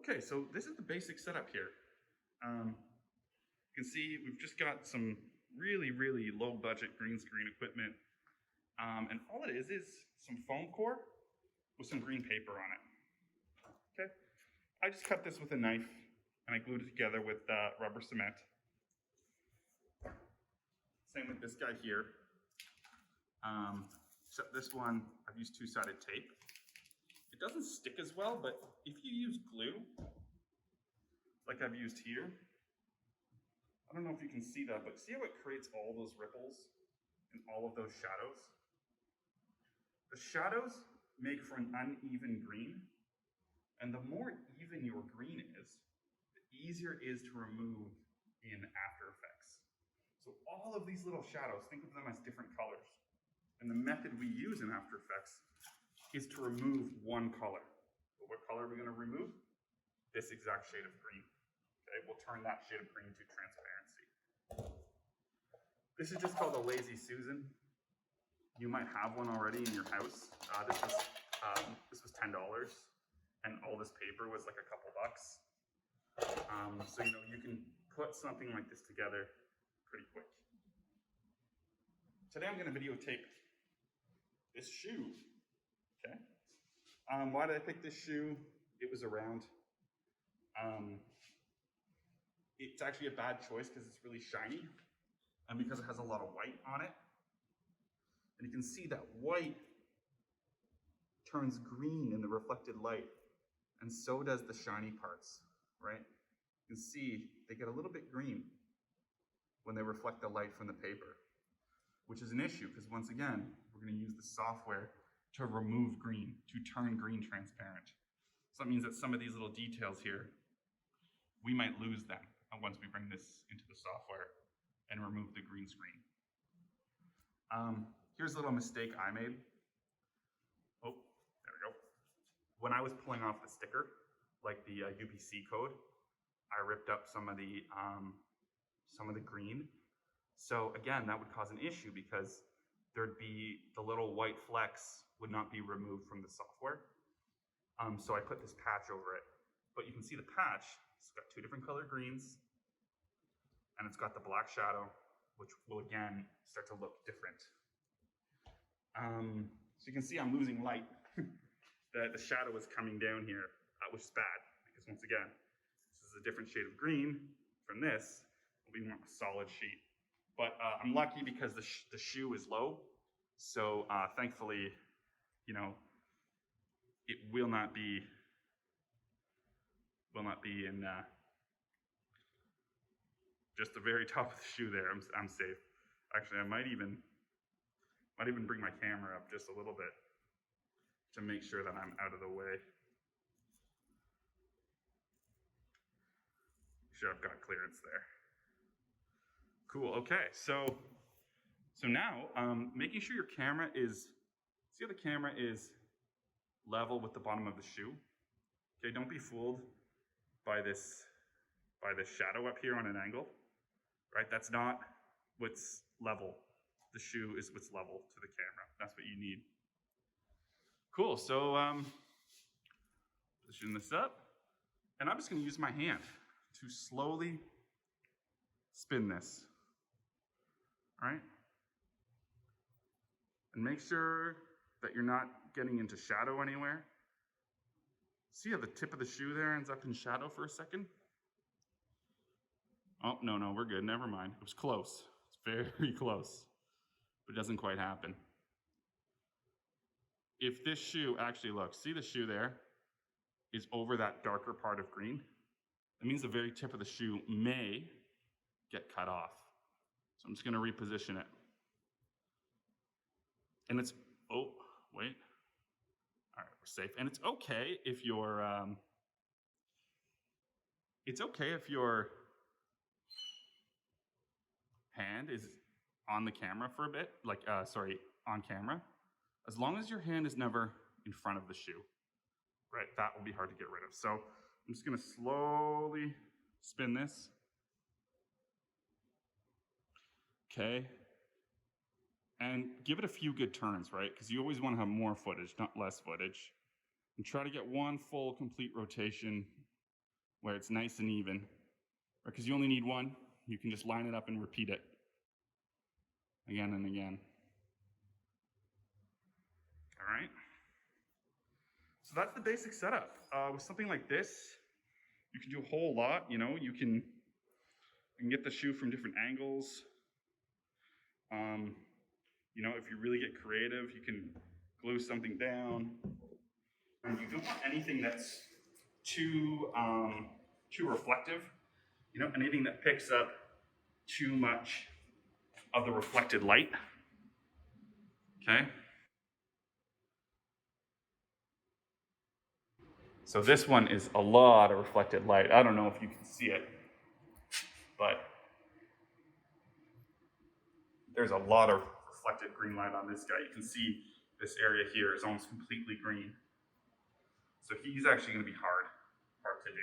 Okay, so this is the basic setup here. You can see we've just got some really low budget green screen equipment. And all it is some foam core with some green paper on it. Okay, I just cut this with a knife and I glued it together with rubber cement. Same with this guy here. Except this one, I've used two-sided tape. It doesn't stick as well, but if you use glue, like I've used here, I don't know if you can see that, but see how it creates all those ripples and all of those shadows? The shadows make for an uneven green, and the more even your green is, the easier it is to remove in After Effects. So all of these little shadows, think of them as different colors. And the method we use in After Effects is to remove one color. But what color are we going to remove? This exact shade of green. Okay, we'll turn that shade of green to transparency. This is just called a Lazy Susan. You might have one already in your house. This was $10, and all this paper was like a couple bucks. So you can put something like this together pretty quick. Today I'm going to videotape this shoe. Okay. Why did I pick this shoe? It was around. It's actually a bad choice because it's really shiny and because it has a lot of white on it. And you can see that white turns green in the reflected light, and so does the shiny parts, right? You can see they get a little bit green when they reflect the light from the paper, which is an issue because once again, we're going to use the software to remove green, to turn green transparent. So that means that some of these little details here, we might lose them once we bring this into the software and remove the green screen. Here's a little mistake I made. Oh, there we go. When I was pulling off the sticker, like the UPC code, I ripped up some of the green. So again, that would cause an issue because there'd be the little white flecks would not be removed from the software. So I put this patch over it. But you can see the patch, it's got two different color greens, and it's got the black shadow, which will again start to look different. So you can see I'm losing light. The shadow is coming down here, which is bad, because once again, this is a different shade of green from this. We want a solid sheet. But I'm lucky because the shoe is low, so thankfully, it will not be in just the very top of the shoe there. I'm safe. Actually, I might even bring my camera up just a little bit to make sure that I'm out of the way. Make sure I've got clearance there. Cool. Okay, so now making sure your camera is, see how the camera is level with the bottom of the shoe. Okay, don't be fooled by this shadow up here on an angle, right? That's not what's level. The shoe is what's level to the camera. That's what you need. Cool. So position this up, and I'm just going to use my hand to slowly spin this. All right? And make sure that you're not getting into shadow anywhere. See how the tip of the shoe there ends up in shadow for a second? Oh, no, we're good. Never mind. It was close. It's very close, but it doesn't quite happen. If this shoe, actually look, see the shoe there is over that darker part of green? That means the very tip of the shoe may get cut off. So I'm just going to reposition it. And it's, oh, wait. All right, we're safe. And it's okay if your hand is on the camera for a bit, on camera. As long as your hand is never in front of the shoe, right? That will be hard to get rid of. So I'm just going to slowly spin this. Okay. And give it a few good turns, right? Because you always want to have more footage, not less footage. And try to get one full complete rotation where it's nice and even. Because you only need one, you can just line it up and repeat it again and again. All right. So that's the basic setup. With something like this, you can do a whole lot. You know, you can get the shoe from different angles. You know, if you really get creative, you can glue something down. And you don't want anything that's too reflective. You know, anything that picks up too much of the reflected light. Okay. So this one is a lot of reflected light. I don't know if you can see it, but there's a lot of reflected green light on this guy. You can see this area here is almost completely green. So he's actually going to be hard to do.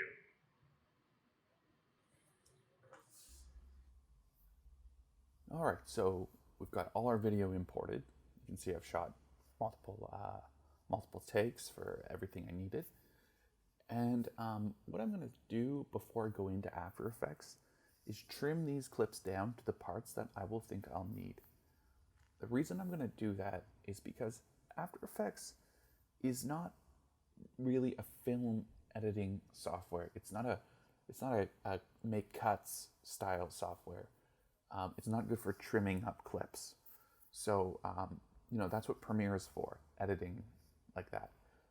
All right, so we've got all our video imported. You can see I've shot multiple takes for everything I needed. And what I'm going to do before I go into After Effects is trim these clips down to the parts that I will think I'll need. The reason I'm going to do that is because After Effects is not really a film editing software. It's not a make cuts style software. It's not good for trimming up clips. So, you know, that's what Premiere is for, editing like that.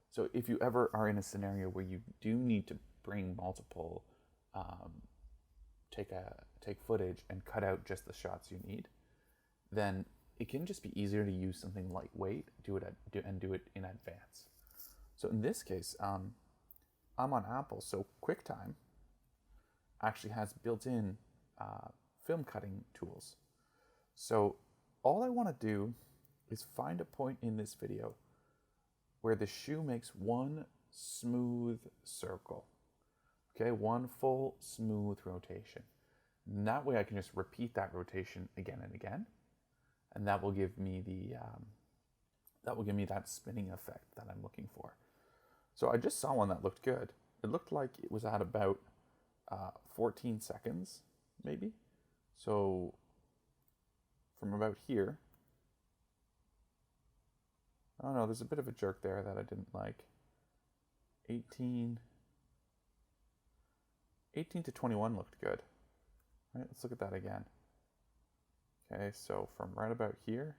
So if you ever are in a scenario where you do need to bring multiple, take footage and cut out just the shots you need, then it can just be easier to use something lightweight, do it in advance. So in this case, I'm on Apple, so QuickTime actually has built-in film cutting tools. So all I want to do is find a point in this video where the shoe makes one smooth circle. Okay, one full smooth rotation. And that way I can just repeat that rotation again and again, and that will give me that spinning effect that I'm looking for. So I just saw one that looked good. It looked like it was at about 14 seconds, maybe. So from about here, I don't know, there's a bit of a jerk there that I didn't like. 18 to 21 looked good. All right, let's look at that again. Okay, so from right about here,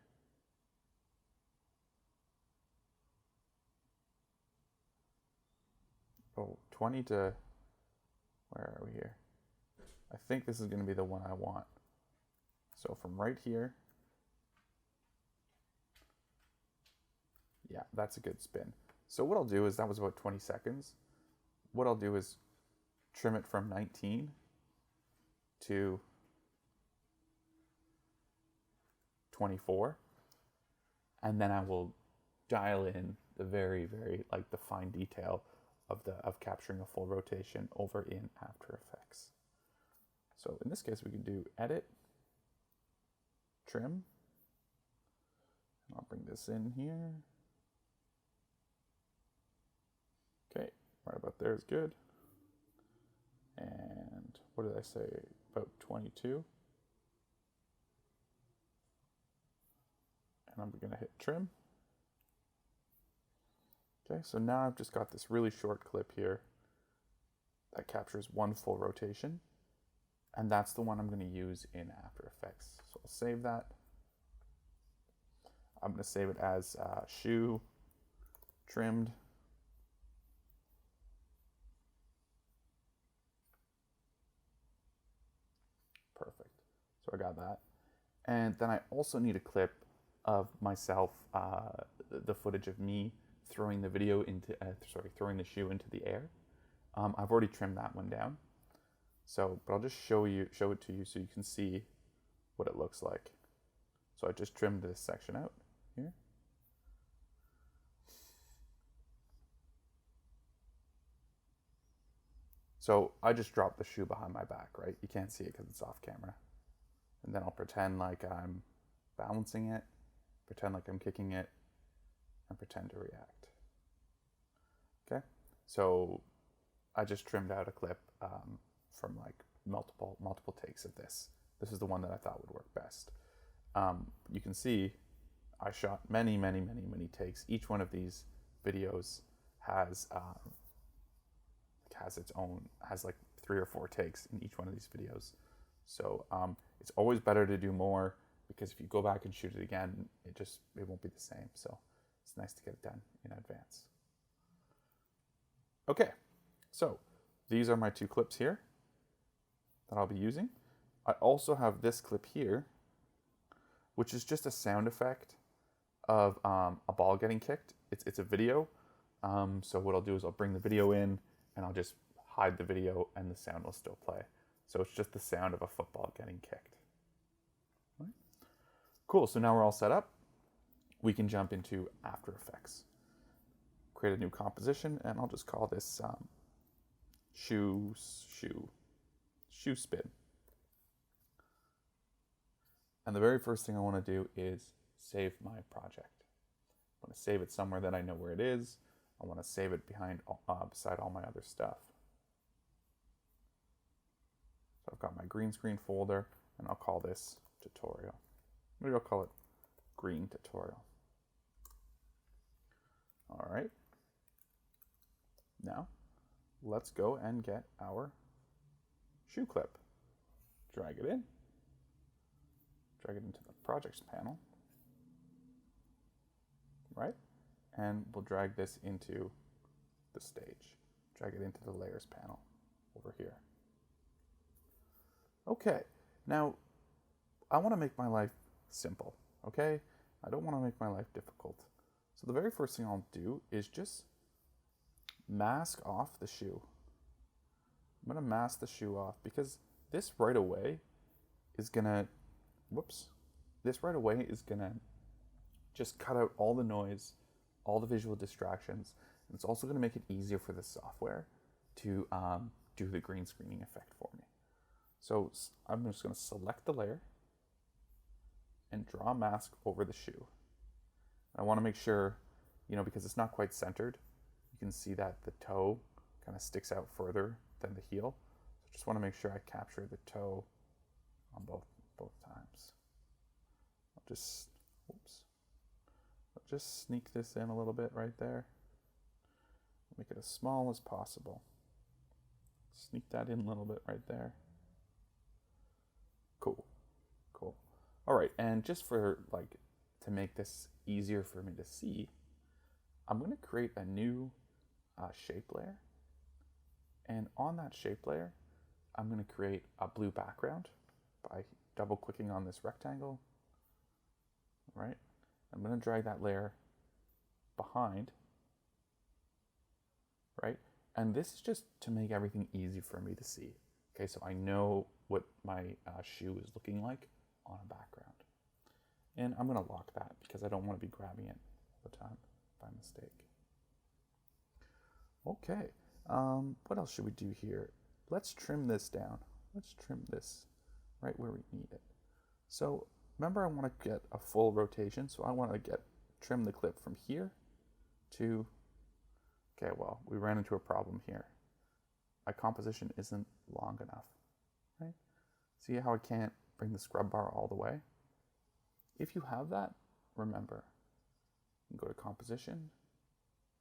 oh, 20 to, where are we here? I think this is going to be the one I want. So from right here, yeah, that's a good spin. So what I'll do is, that was about 20 seconds. What I'll do is trim it from 19 to 24, and then I will dial in the very, very, like the fine detail of capturing a full rotation over in After Effects. So in this case, we can do edit, trim, and I'll bring this in here. Okay, right about there is good. And what did I say? About 22. And I'm going to hit trim. Okay, so now I've just got this really short clip here that captures one full rotation. And that's the one I'm going to use in After Effects. So I'll save that. I'm going to save it as shoe trimmed. Perfect. So I got that. And then I also need a clip of myself, the footage of me throwing the video into, throwing the shoe into the air. I've already trimmed that one down. So, but I'll just show it to you so you can see what it looks like. So I just trimmed this section out here. So I just dropped the shoe behind my back, right? You can't see it because it's off camera. And then I'll pretend like I'm balancing it, pretend like I'm kicking it, and pretend to react. Okay? So I just trimmed out a clip from like multiple takes of this. This is the one that I thought would work best. You can see I shot many takes. Each one of these videos has has like 3 or 4 takes in each one of these videos. So it's always better to do more, because if you go back and shoot it again, it won't be the same. So it's nice to get it done in advance. Okay, so these are my 2 clips here that I'll be using. I also have this clip here, which is just a sound effect of a ball getting kicked. It's a video. So what I'll do is I'll bring the video in and I'll just hide the video and the sound will still play. So it's just the sound of a football getting kicked. Right. Cool, so now we're all set up. We can jump into After Effects. Create a new composition, and I'll just call this shoe spin. And the very first thing I want to do is save my project. I want to save it somewhere that I know where it is. I want to save it beside all my other stuff. So I've got my green screen folder, and I'll call this tutorial. Maybe I'll call it green tutorial. All right. Now, let's go and get our shoe clip. Drag it in. Drag it into the projects panel. Right? And we'll drag this into the stage. Drag it into the layers panel over here. Okay, now I want to make my life simple, okay? I don't want to make my life difficult. So the very first thing I'll do is just mask off the shoe. I'm going to mask the shoe off because this right away is going to, this right away is going to just cut out all the noise, all the visual distractions, and it's also going to make it easier for the software to do the green screening effect for me. So I'm just going to select the layer and draw a mask over the shoe. I want to make sure, because it's not quite centered, you can see that the toe kind of sticks out further than the heel. So just want to make sure I capture the toe on both times. I'll just sneak this in a little bit right there. Make it as small as possible. Sneak that in a little bit right there. Cool. All right, and just for to make this easier for me to see, I'm going to create a new shape layer. And on that shape layer, I'm going to create a blue background by double clicking on this rectangle. Right? I'm going to drag that layer behind. Right? And this is just to make everything easy for me to see. Okay, so I know what my shoe is looking like on a background. And I'm going to lock that because I don't want to be grabbing it all the time by mistake. Okay, what else should we do here? Let's trim this down. Let's trim this right where we need it. So remember, I want to get a full rotation, so I want to trim the clip from here to, okay, well, we ran into a problem here. My composition isn't long enough, right? See how I can't bring the scrub bar all the way? If you have that, remember, you can go to Composition,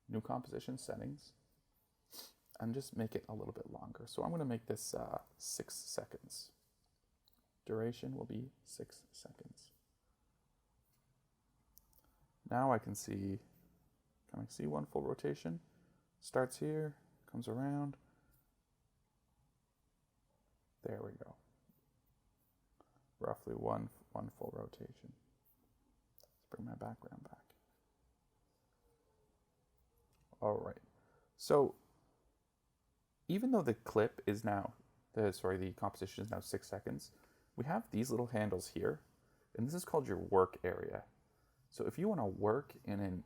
New Composition Settings, and just make it a little bit longer. So I'm going to make this 6 seconds. Duration will be 6 seconds. Now I can see one full rotation? Starts here, comes around. There we go. Roughly one full rotation. Let's bring my background back. All right. So even though the clip is now, the composition is now 6 seconds, we have these little handles here, and this is called your work area. So if you want to work in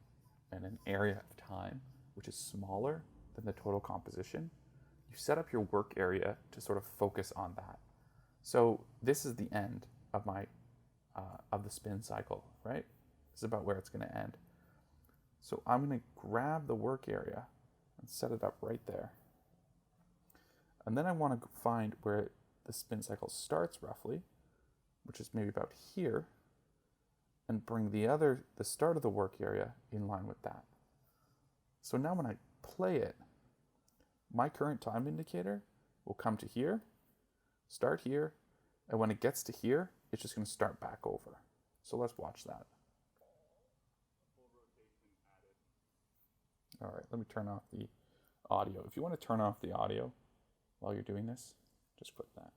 an area of time which is smaller than the total composition, you set up your work area to sort of focus on that. So this is the end of my of the spin cycle, right? This is about where it's going to end. So I'm going to grab the work area and set it up right there. And then I want to find where the spin cycle starts roughly, which is maybe about here, and bring the start of the work area in line with that. So now when I play it, my current time indicator will come to here, start here, and when it gets to here, it's just going to start back over. So let's watch that. All right, let me turn off the audio. If you want to turn off the audio while you're doing this, just click that.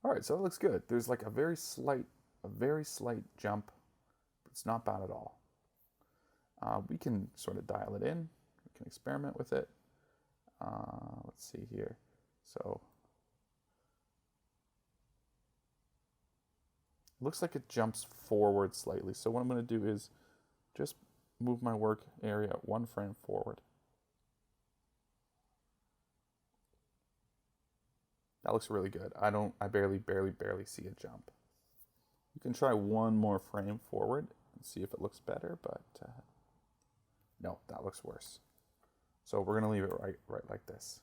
All right, so it looks good. There's like a very slight jump, but it's not bad at all. We can sort of dial it in. We can experiment with it. Let's see here. So it looks like it jumps forward slightly. So what I'm going to do is just move my work area 1 frame forward. That looks really good. I barely see a jump. You can try 1 more frame forward and see if it looks better, but no, that looks worse. So we're gonna leave it right like this.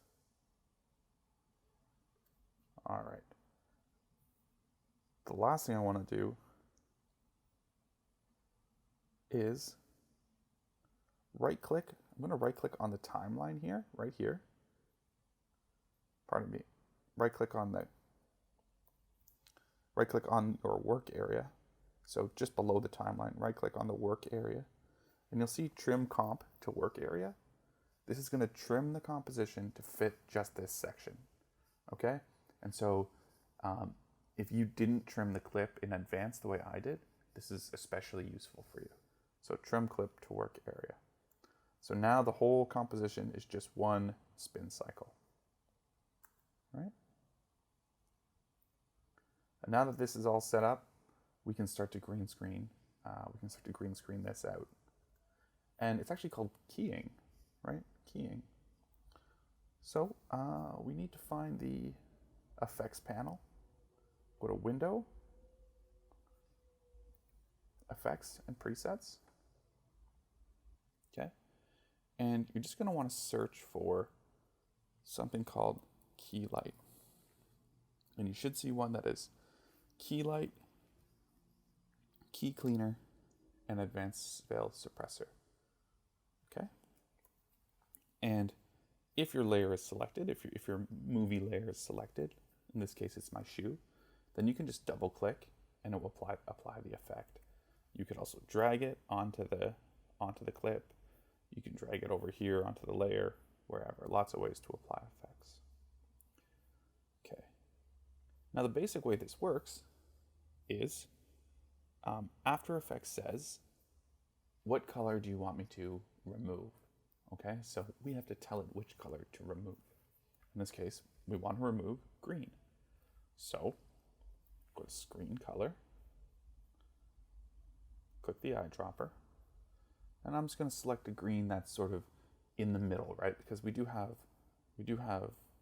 All right. The last thing I want to do is right click. I'm going to right click on the timeline here, right here. Pardon me. Right click on your work area. So just below the timeline, right click on the work area, and you'll see trim comp to work area. This is going to trim the composition to fit just this section. Okay? And so if you didn't trim the clip in advance the way I did, this is especially useful for you. So trim clip to work area. So now the whole composition is just 1 spin cycle. Right? And now that this is all set up, we can start to green screen. This out. And it's actually called keying, right? Keying. So we need to find the effects panel. Go to Window, Effects and Presets. Okay. And you're just going to want to search for something called Key Light. And you should see one that is Key Light, Key Cleaner, and Advanced Veil Suppressor. Okay? And if your layer is selected, if your movie layer is selected, in this case it's my shoe, then you can just double click and it will apply the effect. You could also drag it onto the clip. You can drag it over here onto the layer, wherever. Lots of ways to apply effects. Okay. Now the basic way this works is After Effects says, what color do you want me to remove? Okay, so we have to tell it which color to remove. In this case, we want to remove green. So go to Screen Color, click the eyedropper, and I'm just going to select a green that's sort of in the middle, right? Because we do have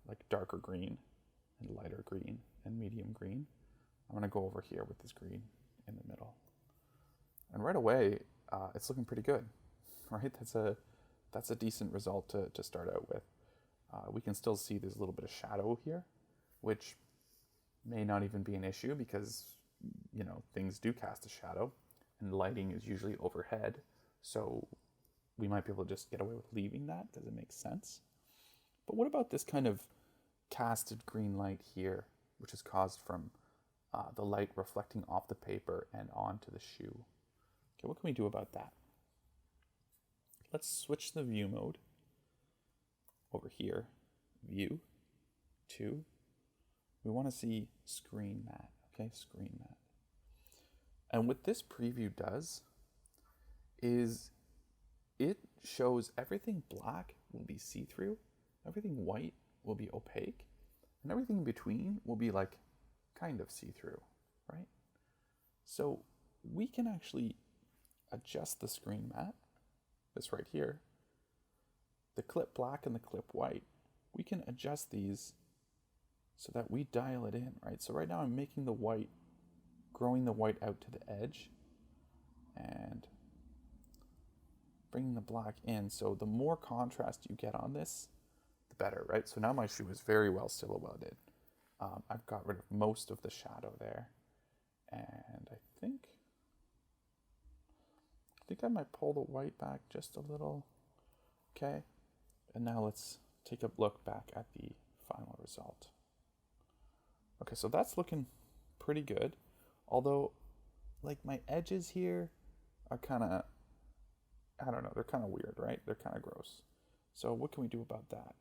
like darker green and lighter green and medium green. I'm going to go over here with this green in the middle, and right away it's looking pretty good, right? That's a decent result to start out with. We can still see there's a little bit of shadow here, which may not even be an issue because, you know, things do cast a shadow and lighting is usually overhead. So we might be able to just get away with leaving that because it makes sense. But what about this kind of casted green light here, which is caused from the light reflecting off the paper and onto the shoe? Okay, what can we do about that? Let's switch the view mode over here. View, 2. We want to see screen matte. Okay, screen matte. And what this preview does is it shows everything black will be see-through, everything white will be opaque, and everything in between will be like kind of see-through, right? So we can actually adjust the screen matte, this right here, the clip black and the clip white. We can adjust these so that we dial it in, right? So right now I'm making the white, growing the white out to the edge, and bringing the black in. So the more contrast you get on this, the better, right? So now my shoe is very well silhouetted. I've got rid of most of the shadow there. And I think I might pull the white back just a little. Okay. And now let's take a look back at the final result. Okay, so that's looking pretty good. Although, like, my edges here are kind of, I don't know, they're kind of weird, right? They're kind of gross. So what can we do about that?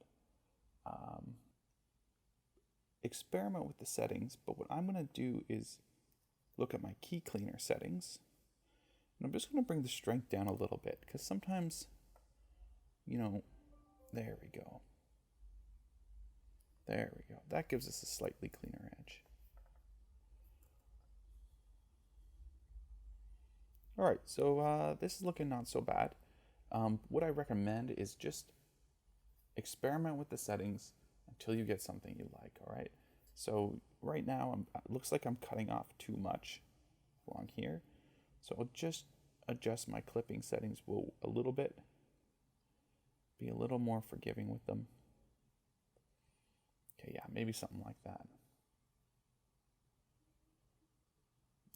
Experiment with the settings, but what I'm going to do is look at my key cleaner settings. And I'm just going to bring the strength down a little bit, because sometimes, you know, there we go. There we go. That gives us a slightly cleaner edge. All right, so this is looking not so bad. What I recommend is just experiment with the settings until you get something you like, all right? So right now, it looks like I'm cutting off too much along here. So I'll just adjust my clipping settings a little bit. Be a little more forgiving with them. Okay, yeah, maybe something like that.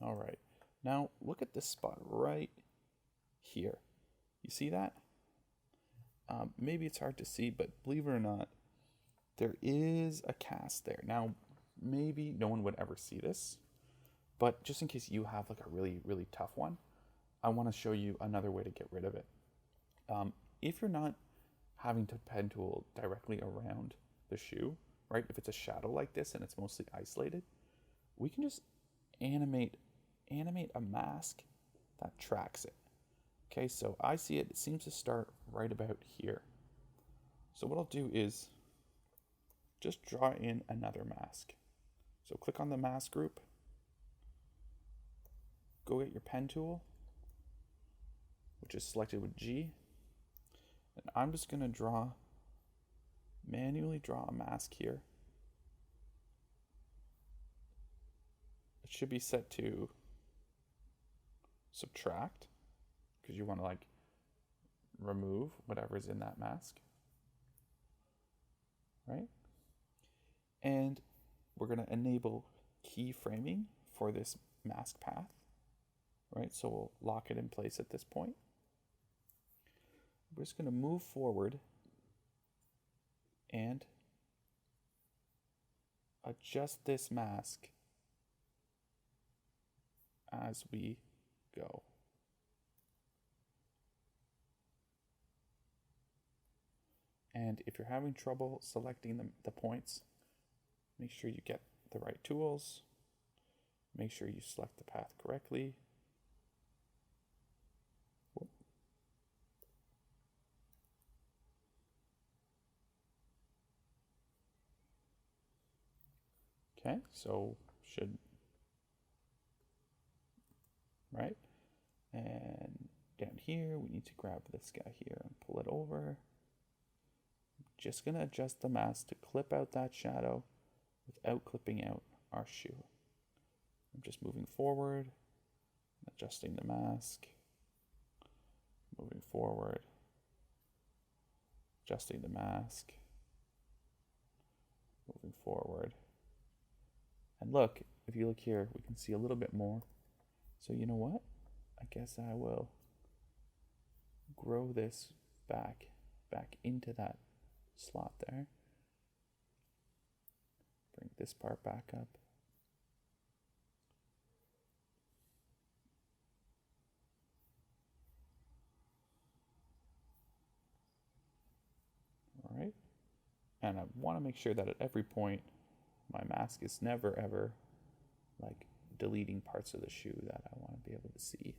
All right, now look at this spot right here. You see that? Maybe it's hard to see, but believe it or not, there is a cast there. Now, maybe no one would ever see this, but just in case you have like a really, really tough one, I want to show you another way to get rid of it. If you're not having to pen tool directly around the shoe, right? If it's a shadow like this and it's mostly isolated, we can just animate a mask that tracks it. Okay, so I see it seems to start right about here. So what I'll do is just draw in another mask. So click on the mask group, go get your pen tool, which is selected with G, and I'm just going to manually draw a mask here. It should be set to subtract, because you want to like remove whatever's in that mask, right? And we're going to enable keyframing for this mask path, right? So we'll lock it in place at this point. We're just going to move forward and adjust this mask as we go. And if you're having trouble selecting the points, make sure you get the right tools. Make sure you select the path correctly. Whoop. Okay, so right? And down here, we need to grab this guy here and pull it over. Just going to adjust the mask to clip out that shadow without clipping out our shoe. I'm just moving forward, adjusting the mask, moving forward, adjusting the mask, moving forward. And look, if you look here, we can see a little bit more. So you know what? I guess I will grow this back into that slot there. Bring this part back up. All right. And I want to make sure that at every point, my mask is never ever like deleting parts of the shoe that I want to be able to see.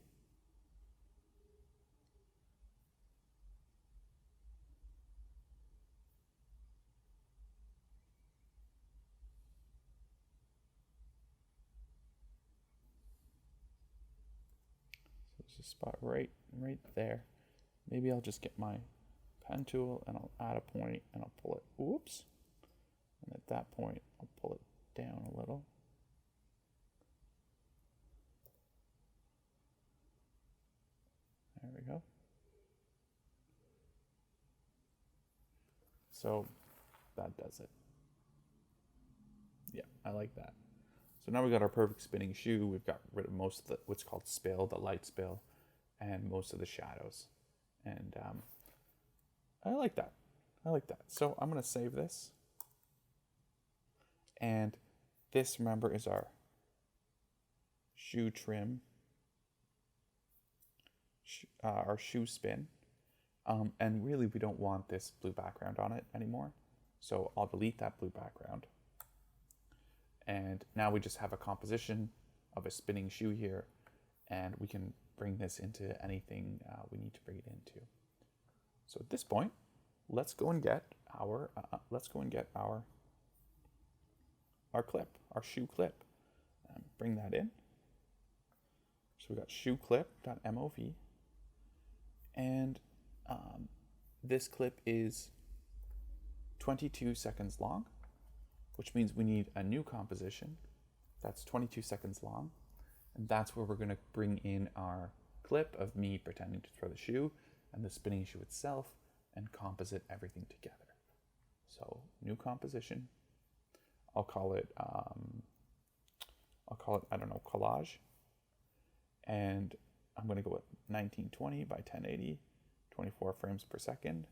So there's a spot right there. Maybe I'll just get my pen tool and I'll add a point and I'll pull it. Oops. And at that point, I'll pull it down a little. There we go. So that does it. Yeah, I like that. So now we got our perfect spinning shoe. We've got rid of most of the what's called spill, the light spill, and most of the shadows. And I like that. I like that. So I'm going to save this. And this, remember, is our shoe trim, our shoe spin. And really, we don't want this blue background on it anymore. So I'll delete that blue background. And now we just have a composition of a spinning shoe here, and we can bring this into anything we need to bring it into. So at this point, let's go and get our clip, our shoe clip. Bring that in. So we got shoe clip.mov, and this clip is 22 seconds long, which means we need a new composition that's 22 seconds long, and that's where we're going to bring in our clip of me pretending to throw the shoe and the spinning shoe itself and composite everything together. So new composition. I'll call it I don't know, collage, and I'm going to go with 1920 by 1080, 24 frames per second.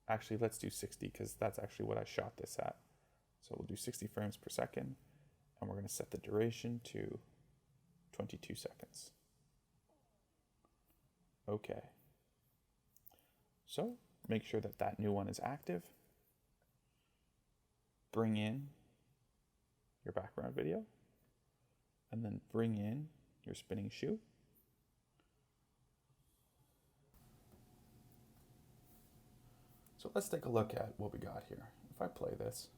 Actually, let's do 60 because that's actually what I shot this at. So we'll do 60 frames per second, and we're going to set the duration to 22 seconds. Okay. So make sure that that new one is active. Bring in your background video, and then bring in your spinning shoe. So let's take a look at what we got here. If I play this,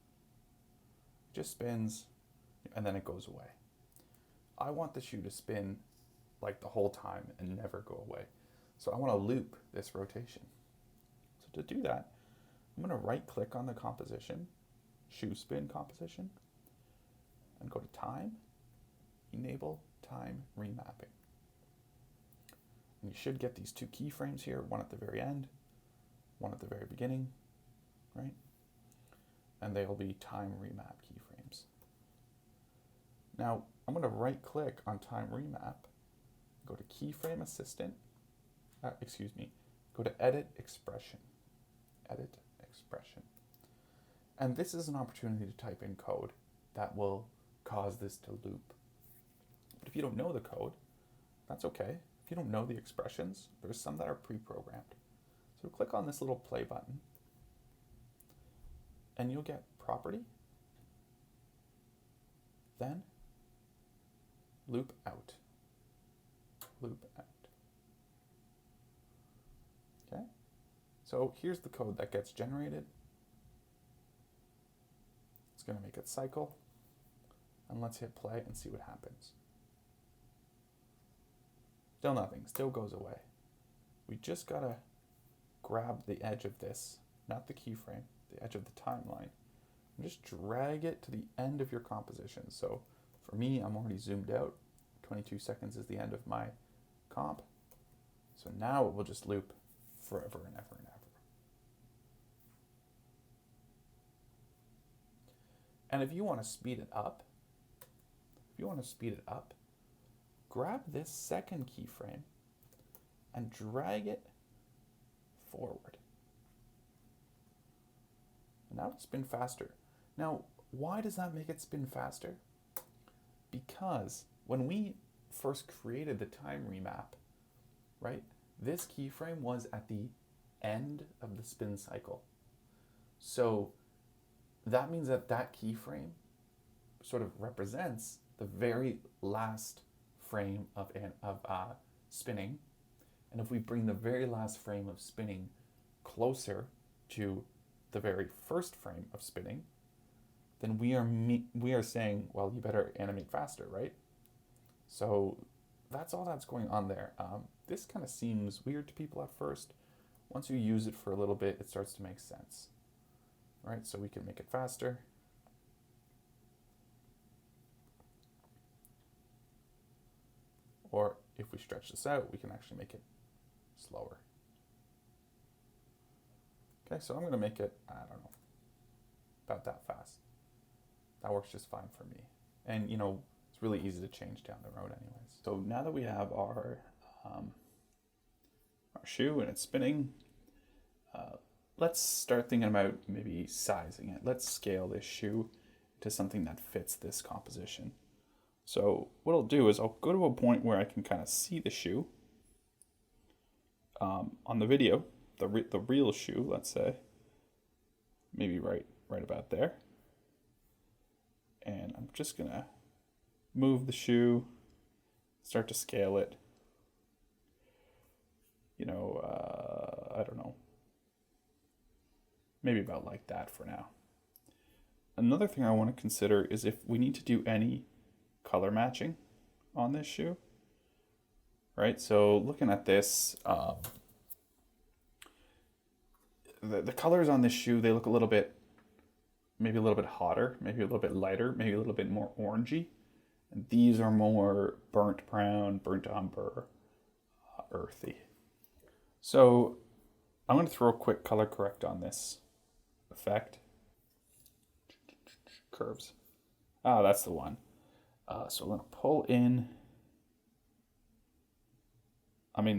it just spins and then it goes away. I want the shoe to spin like the whole time and never go away. So I want to loop this rotation. So to do that, I'm going to right click on the composition, shoe spin composition, and go to time, enable time remapping. And you should get these two keyframes here, one at the very end, one at the very beginning, right? And they'll be time remap keyframes. Now, I'm going to right click on time remap, go to keyframe assistant, go to edit expression, And this is an opportunity to type in code that will cause this to loop. But if you don't know the code, that's okay. If you don't know the expressions, there's some that are pre-programmed. So click on this little play button, and you'll get property, then loop out. Okay, so here's the code that gets generated. It's going to make it cycle, and let's hit play and see what happens. Still nothing, still goes away. We just got to grab the edge of this, not the keyframe, the edge of the timeline, and just drag it to the end of your composition. So for me, I'm already zoomed out. 22 seconds is the end of my comp. So now it will just loop forever and ever and ever. And if you want to speed it up, grab this second keyframe and drag it forward. And now it'll spin faster. Now, why does that make it spin faster? Because when we first created the time remap, right, this keyframe was at the end of the spin cycle. So that means that that keyframe sort of represents the very last frame of spinning. And if we bring the very last frame of spinning closer to the very first frame of spinning, then we are saying, well, you better animate faster, right? So that's all that's going on there. This kind of seems weird to people at first. Once you use it for a little bit, it starts to make sense, right? So we can make it faster. Or if we stretch this out, we can actually make it slower. Okay, so I'm going to make it, I don't know, about that fast. That works just fine for me. And, you know, it's really easy to change down the road anyways. So now that we have our shoe and it's spinning, let's start thinking about maybe sizing it. Let's scale this shoe to something that fits this composition. So what I'll do is I'll go to a point where I can kind of see the shoe on the video, the real shoe, let's say, maybe right about there. And I'm just gonna move the shoe, start to scale it. You know, I don't know, maybe about like that for now. Another thing I want to consider is if we need to do any color matching on this shoe, right? So looking at this, the colors on this shoe, they look a little bit, maybe a little bit hotter, maybe a little bit lighter, maybe a little bit more orangey. And these are more burnt brown, burnt umber, earthy. So I'm going to throw a quick color correct on this effect. Curves. Ah, that's the one. So I'm going to pull in. I mean,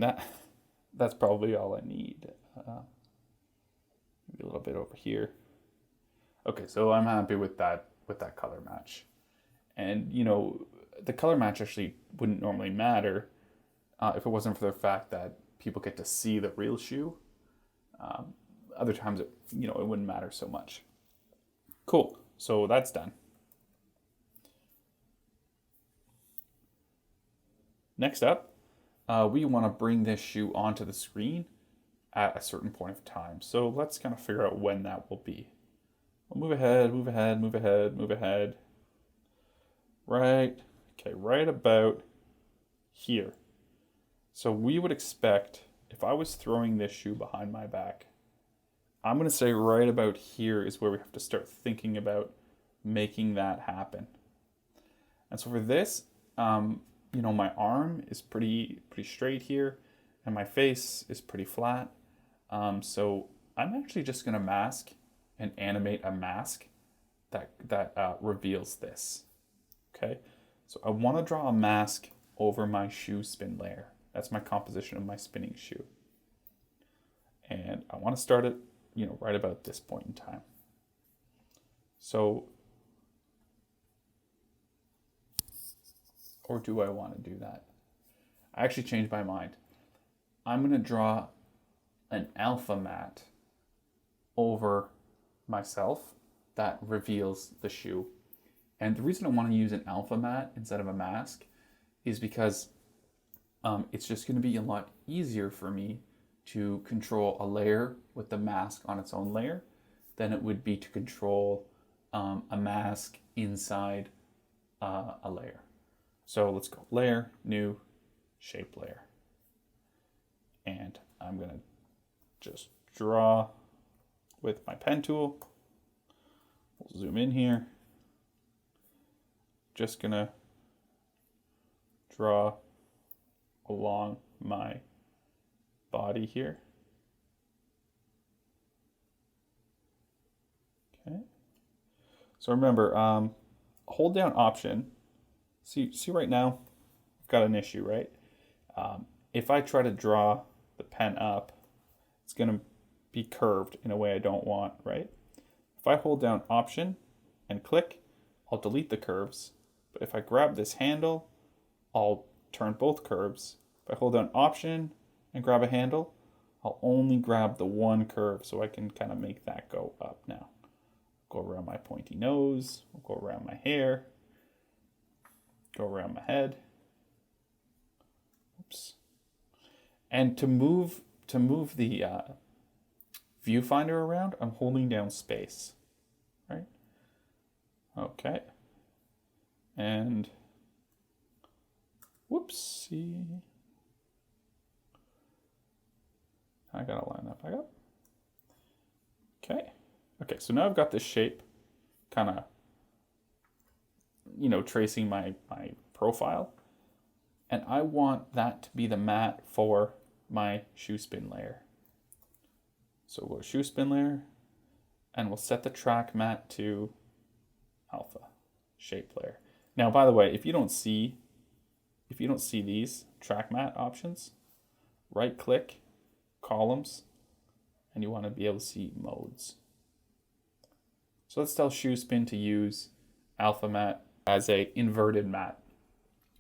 that's probably all I need. Maybe a little bit over here. Okay, so I'm happy with that color match. And, you know, the color match actually wouldn't normally matter if it wasn't for the fact that people get to see the real shoe. Other times, it wouldn't matter so much. Cool, so that's done. Next up, we want to bring this shoe onto the screen at a certain point of time. So let's kind of figure out when that will be. We'll move ahead. Right, okay, right about here. So we would expect, if I was throwing this shoe behind my back, I'm going to say right about here is where we have to start thinking about making that happen. And so for this, my arm is pretty straight here, and my face is pretty flat. So I'm actually just going to mask and animate a mask that reveals this. Okay, so I want to draw a mask over my shoe spin layer. That's my composition of my spinning shoe. And I want to start it, right about this point in time. So, or do I want to do that? I actually changed my mind. I'm going to draw an alpha matte over myself that reveals the shoe. And the reason I want to use an alpha matte instead of a mask is because it's just going to be a lot easier for me to control a layer with the mask on its own layer than it would be to control a mask inside a layer. So let's go layer, new, shape layer. And I'm going to just draw with my pen tool. We'll zoom in here. Just going to draw along my body here. Okay. So remember, hold down Option. See right now, I've got an issue, right? If I try to draw the pen up, it's going to be curved in a way I don't want, right? If I hold down Option and click, I'll delete the curves. But if I grab this handle, I'll turn both curves. If I hold down Option and grab a handle, I'll only grab the one curve, so I can kind of make that go up now. Go around my pointy nose, go around my hair, go around my head. Oops. And to move the viewfinder around, I'm holding down space, right? Okay. And whoopsie. I gotta line that back up. Okay. Okay, so now I've got this shape kind of, tracing my profile. And I want that to be the mat for my shoe spin layer. So we'll go shoe spin layer, and we'll set the track matte to alpha shape layer. Now, by the way, if you don't see these track matte options, right click, columns, and you want to be able to see modes. So let's tell shoe spin to use alpha matte as a inverted matte,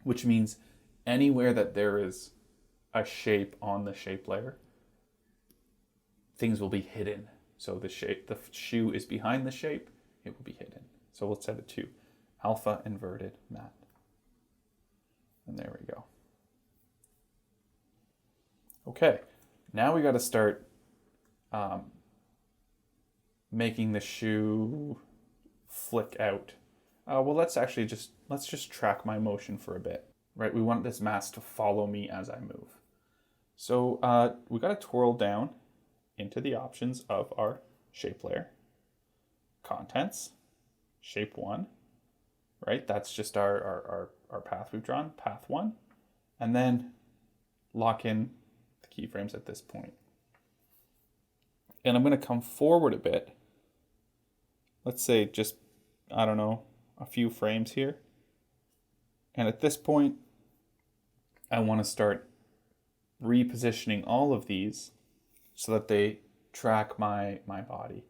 which means anywhere that there is a shape on the shape layer, things will be hidden. So the shoe is behind the shape, it will be hidden. So we'll set it to alpha inverted matte. And there we go. Okay, now we got to start making the shoe flick out. Well, let's just track my motion for a bit, right? We want this mask to follow me as I move. So we got to twirl down into the options of our shape layer, contents, shape 1, right? That's just our path we've drawn, path 1, and then lock in the keyframes at this point. And I'm going to come forward a bit. Let's say just, I don't know, a few frames here. And at this point, I want to start repositioning all of these so that they track my body.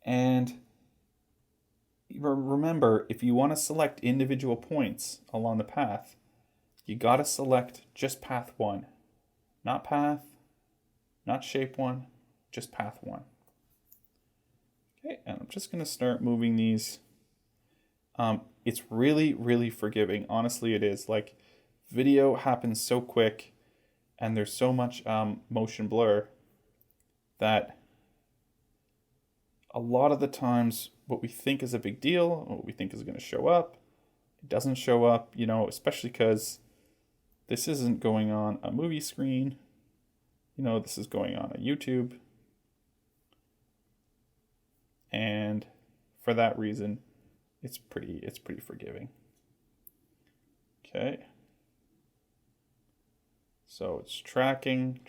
And remember, if you want to select individual points along the path, you got to select just path 1. Not path, not shape 1, just path 1. Okay, and I'm just going to start moving these. It's really, really forgiving. Honestly, it is. Like, video happens so quick, and there's so much motion blur that a lot of the times what we think is a big deal, what we think is going to show up, it doesn't show up, you know, especially because this isn't going on a movie screen. You know, this is going on a YouTube. And for that reason, it's pretty forgiving. Okay. So it's tracking,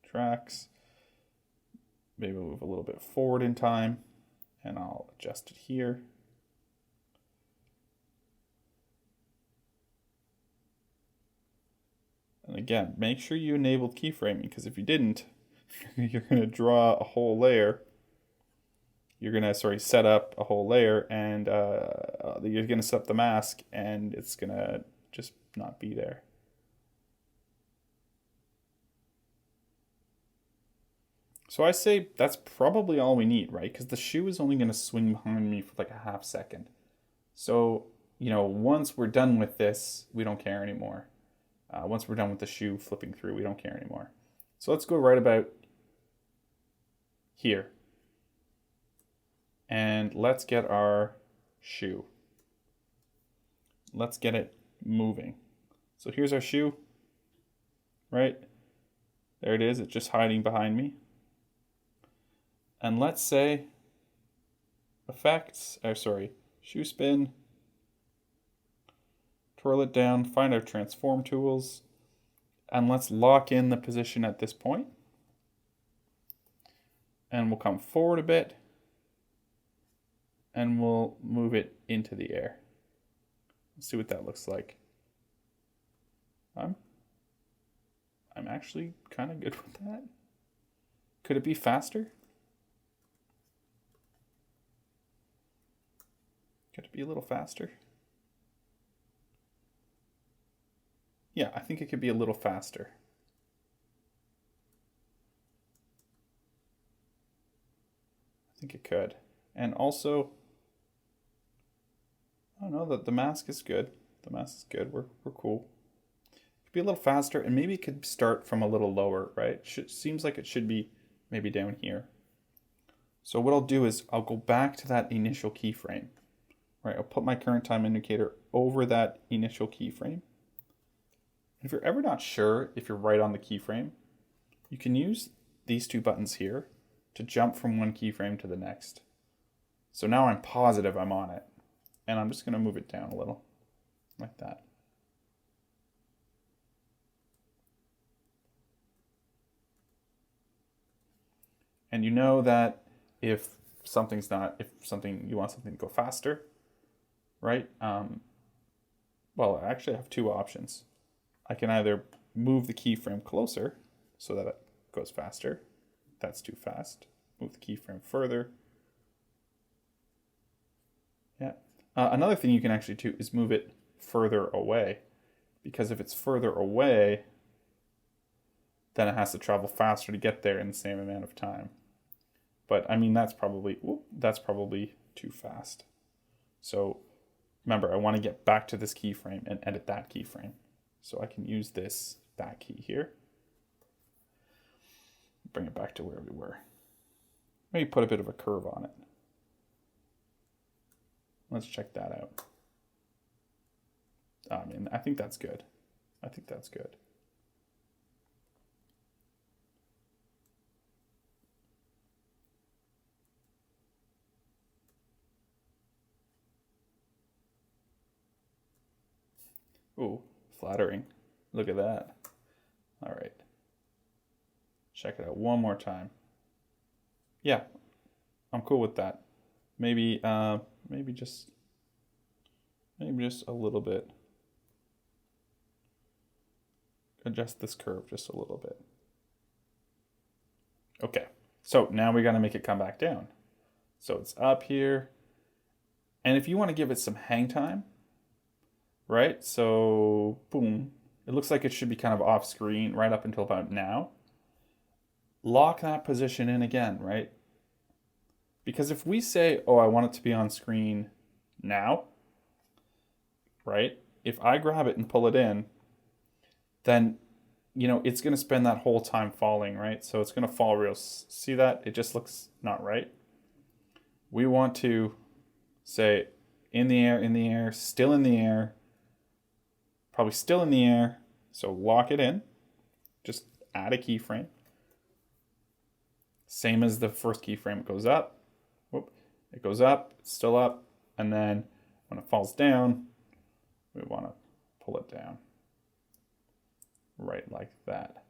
tracks. Maybe move a little bit forward in time, and I'll adjust it here. And again, make sure you enabled keyframing, because if you didn't, you're going to draw a whole layer. You're going to, set up a whole layer, and you're going to set up the mask, and it's going to just not be there. So I say that's probably all we need, right? Because the shoe is only going to swing behind me for like a half second. So, you know, once we're done with this, we don't care anymore. Once we're done with the shoe flipping through, we don't care anymore. So let's go right about here. And let's get our shoe. Let's get it moving. So here's our shoe, right? There it is. It's just hiding behind me. And let's say shoe spin, twirl it down, find our transform tools, and let's lock in the position at this point. And we'll come forward a bit, and we'll move it into the air. Let's see what that looks like. I'm actually kind of good with that. Could it be faster? Could it be a little faster? Yeah, I think it could be a little faster. I think it could. And also, I don't know, that the mask is good. The mask is good. We're cool. It could be a little faster, and maybe it could start from a little lower, right? Seems like it should be maybe down here. So what I'll do is I'll go back to that initial keyframe. Right, I'll put my current time indicator over that initial keyframe. If you're ever not sure if you're right on the keyframe, you can use these two buttons here to jump from one keyframe to the next. So now I'm positive I'm on it. And I'm just going to move it down a little, like that. And you know that if you want something to go faster, right? Well, I actually have two options. I can either move the keyframe closer so that it goes faster. That's too fast. Move the keyframe further. Yeah. Another thing you can actually do is move it further away, because if it's further away, then it has to travel faster to get there in the same amount of time. But I mean, that's probably too fast. So remember, I want to get back to this keyframe and edit that keyframe. So I can use this back key here. Bring it back to where we were. Maybe put a bit of a curve on it. Let's check that out. I mean, I think that's good. I think that's good. Ooh, flattering. Look at that. All right. Check it out one more time. Yeah, I'm cool with that. Maybe just a little bit. Adjust this curve just a little bit. Okay, so now we got to make it come back down. So it's up here. And if you want to give it some hang time, right? So boom, it looks like it should be kind of off screen right up until about now. Lock that position in again, right? Because if we say, oh, I want it to be on screen now, right? If I grab it and pull it in, then, you know, it's going to spend that whole time falling, right? So it's going to fall real. See that? It just looks not right. We want to say in the air, still in the air, probably still in the air. So lock it in. Just add a keyframe. Same as the first keyframe, it goes up. Whoop, it goes up, it's still up, and then when it falls down, we want to pull it down. Right like that.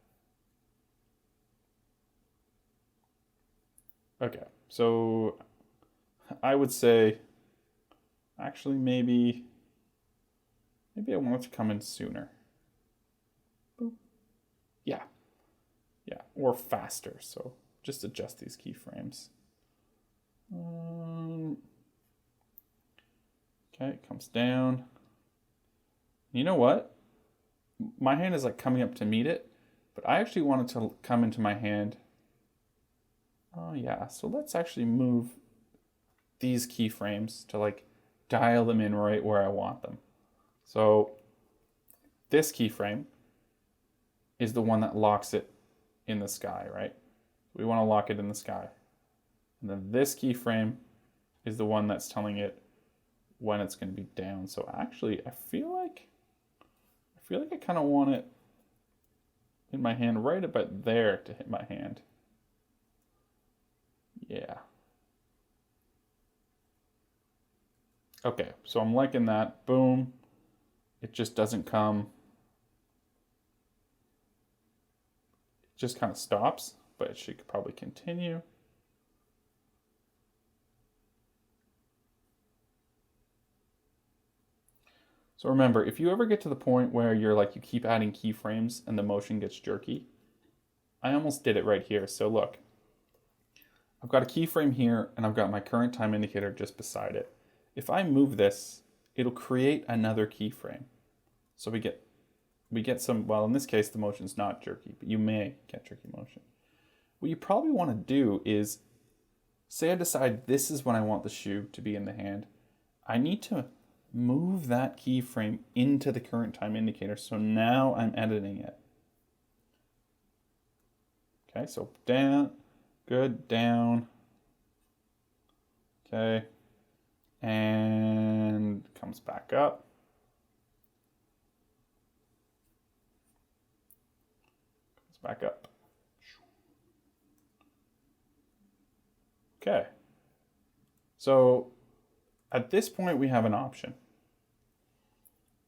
Okay, so I would say, actually maybe I want it to come in sooner. Boop. Yeah, or faster, so just adjust these keyframes. Okay, it comes down. You know what? My hand is like coming up to meet it, but I actually want it to come into my hand. Oh yeah, so let's actually move these keyframes to like dial them in right where I want them. So this keyframe is the one that locks it in the sky, right? We want to lock it in the sky. And then this keyframe is the one that's telling it when it's going to be down. So actually, I feel like I kind of want it in my hand right about there to hit my hand. Yeah. Okay, so I'm liking that. Boom. It just doesn't come. It just kind of stops, but it should probably continue. So remember, if you ever get to the point where you're like, you keep adding keyframes and the motion gets jerky, I almost did it right here. So look, I've got a keyframe here and I've got my current time indicator just beside it. If I move this, it'll create another keyframe. So we get some, well, in this case, the motion's not jerky, but you may get jerky motion. What you probably want to do is, say I decide this is when I want the shoe to be in the hand. I need to move that keyframe into the current time indicator. So now I'm editing it. Okay, so down, good, down. Okay, and comes back up. Comes back up. Okay, so at this point we have an option.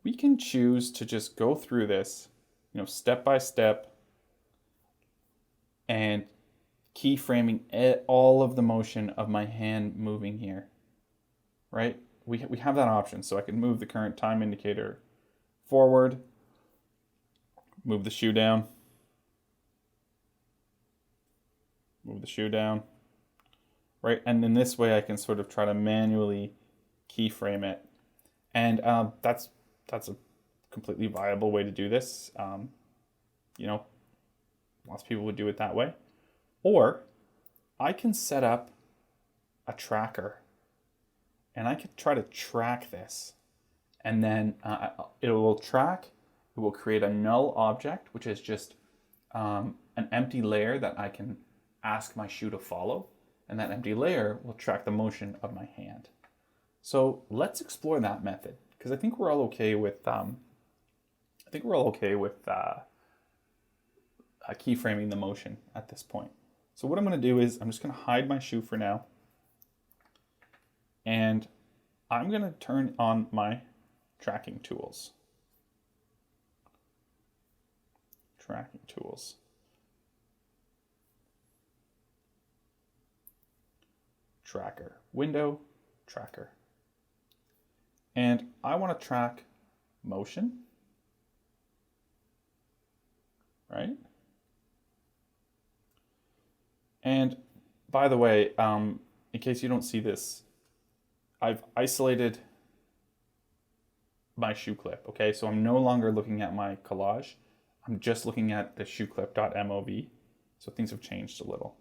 We can choose to just go through this, step by step, and keyframing all of the motion of my hand moving here, right? We have that option, so I can move the current time indicator forward, move the shoe down, move the shoe down, right? And in this way I can sort of try to manually keyframe it. And that's a completely viable way to do this. You know, lots of people would do it that way. Or I can set up a tracker and I could try to track this. And then it will track, it will create a null object, which is just an empty layer that I can ask my shoe to follow. And that empty layer will track the motion of my hand. So let's explore that method, because I think we're all okay with keyframing the motion at this point. So what I'm going to do is I'm just going to hide my shoe for now, and I'm going to turn on my tracking tools. Tracking tools. Tracker. Window. Tracker. And I want to track motion. Right? And by the way, in case you don't see this, I've isolated my shoe clip, okay? So I'm no longer looking at my collage. I'm just looking at the shoeclip.mov. So things have changed a little.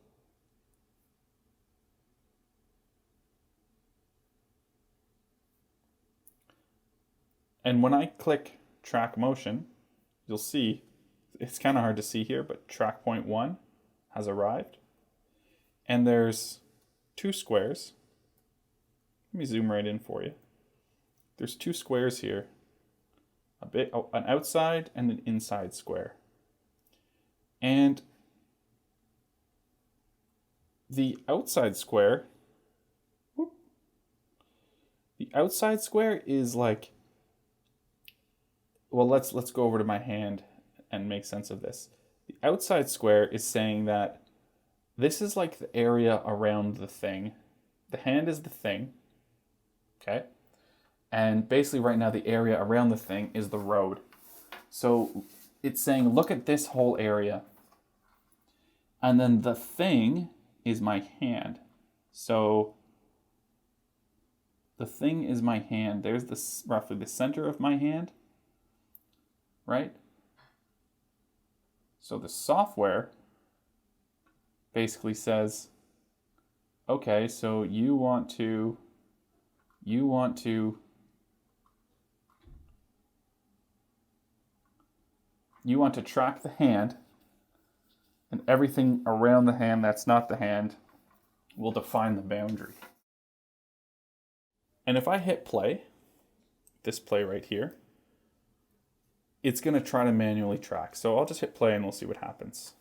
And when I click track motion, you'll see, it's kind of hard to see here, but track point 1 has arrived. And there's 2 squares. Let me zoom right in for you. There's 2 squares here, an outside and an inside square. And the outside square, is like, well, let's go over to my hand and make sense of this. The outside square is saying that this is like the area around the thing. The hand is the thing, okay? And basically right now the area around the thing is the road. So it's saying, look at this whole area. And then the thing is my hand. So the thing is my hand. There's this roughly the center of my hand, right? So the software basically says, okay, so you want to track the hand, and everything around the hand that's not the hand will define the boundary. And if I hit play, this play right here, it's going to try to manually track. So I'll just hit play and we'll see what happens.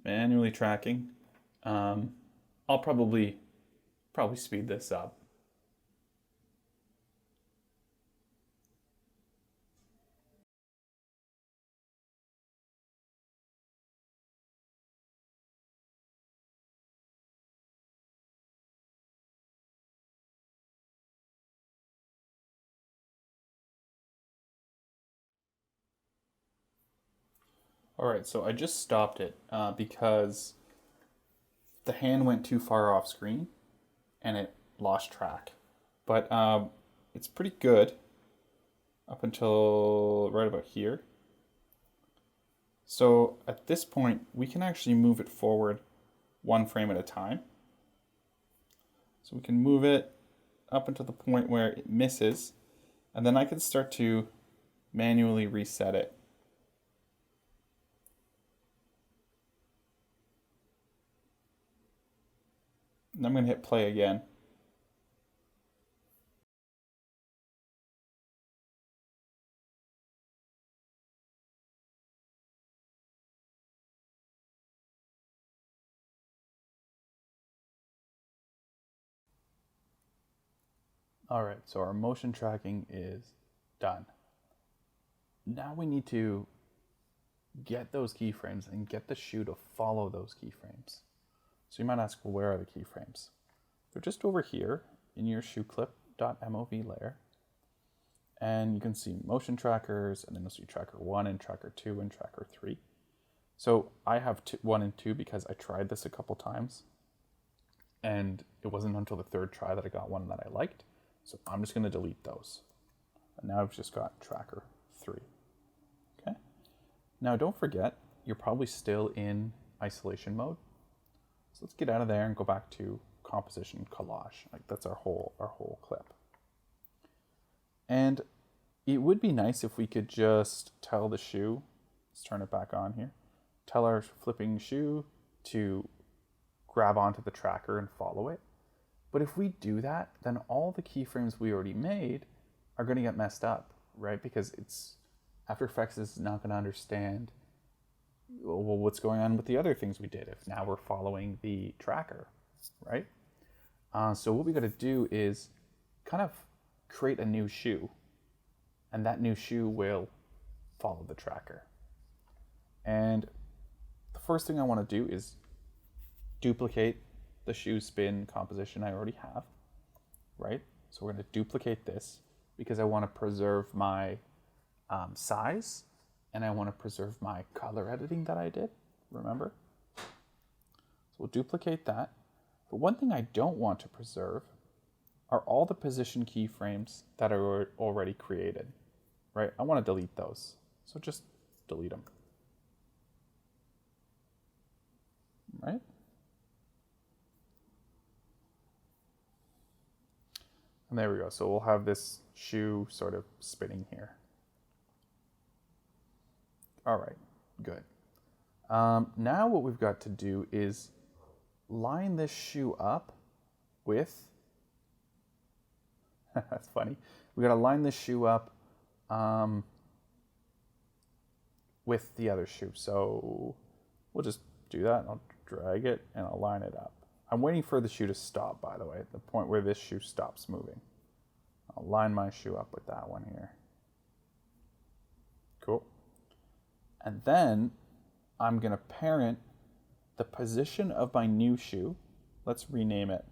Manually tracking. I'll probably speed this up. All right, so I just stopped it because the hand went too far off screen and it lost track. But it's pretty good up until right about here. So at this point, we can actually move it forward 1 frame at a time. So we can move it up until the point where it misses, and then I can start to manually reset it. And I'm going to hit play again. All right, so our motion tracking is done. Now we need to get those keyframes and get the shoe to follow those keyframes. So you might ask, well, where are the keyframes? They're just over here in your shoeclip.mov layer. And you can see motion trackers, and then you'll see tracker 1 and tracker 2 and tracker 3. So I have 1 and 2 because I tried this a couple times. And it wasn't until the third try that I got one that I liked. So I'm just going to delete those. And now I've just got tracker 3. Okay. Now don't forget, you're probably still in isolation mode. So let's get out of there and go back to composition collage. Like that's our whole clip. And it would be nice if we could just tell the shoe, let's turn it back on here, tell our flipping shoe to grab onto the tracker and follow it. But if we do that, then all the keyframes we already made are going to get messed up, right? Because After Effects is not going to understand, well, what's going on with the other things we did if now we're following the tracker, right? So what we got to do is kind of create a new shoe, and that new shoe will follow the tracker. And the first thing I want to do is duplicate the shoe spin composition I already have, right? So we're going to duplicate this because I want to preserve my size, and I want to preserve my color editing that I did, remember? So we'll duplicate that. But one thing I don't want to preserve are all the position keyframes that are already created, right? I want to delete those. So just delete them, right? And there we go. So we'll have this shoe sort of spinning here. All right, good. Now what we've got to do is line this shoe up with, that's funny. We got to line this shoe up with the other shoe. So we'll just do that. I'll drag it and I'll line it up. I'm waiting for the shoe to stop, by the way, at the point where this shoe stops moving. I'll line my shoe up with that one here. Cool. And then I'm going to parent the position of my new shoe. Let's rename it.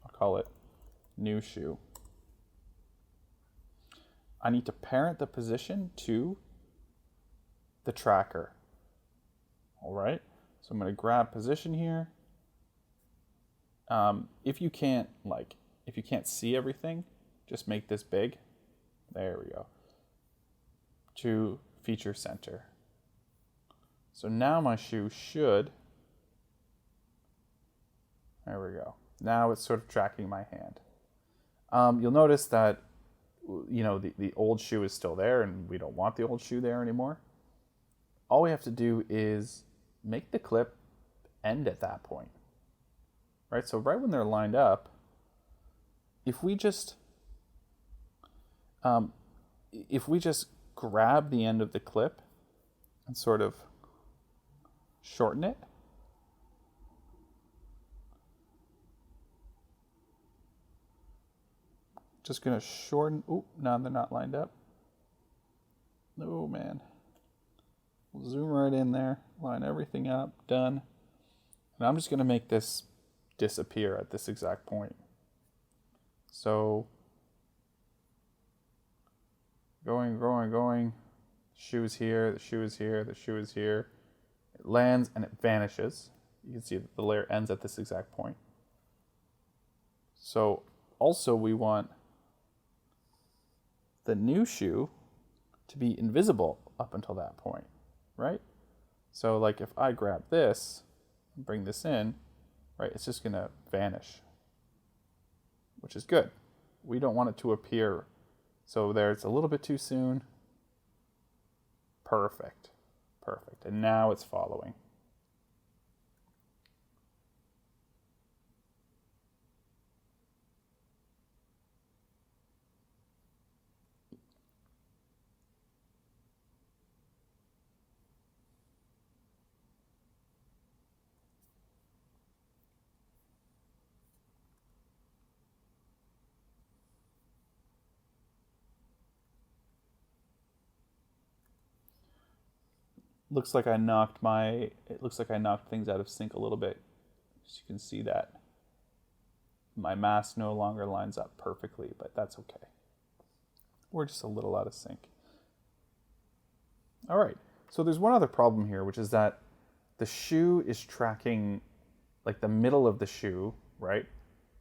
I'll call it new shoe. I need to parent the position to the tracker. All right. So I'm going to grab position here. If you can't see everything, just make this big. There we go. To feature center. So now my shoe should, there we go. Now it's sort of tracking my hand. You'll notice that, you know, the old shoe is still there and we don't want the old shoe there anymore. All we have to do is make the clip end at that point, right? So right when they're lined up, if we just grab the end of the clip and sort of shorten it, just gonna shorten. Oh, now they're not lined up. Oh man. We'll zoom right in there, line everything up, done. And I'm just gonna make this disappear at this exact point. So going. Shoe is here, the shoe is here, the shoe is here. It lands and it vanishes. You can see that the layer ends at this exact point. So also we want the new shoe to be invisible up until that point, right? So like if I grab this and bring this in, right, it's just gonna vanish, which is good. We don't want it to appear. So there, it's a little bit too soon. Perfect. And now it's following. looks like I knocked things out of sync a little bit. As you can see that my mask no longer lines up perfectly, but that's okay. We're just a little out of sync. All right, so there's one other problem here, which is that the shoe is tracking, like the middle of the shoe, right,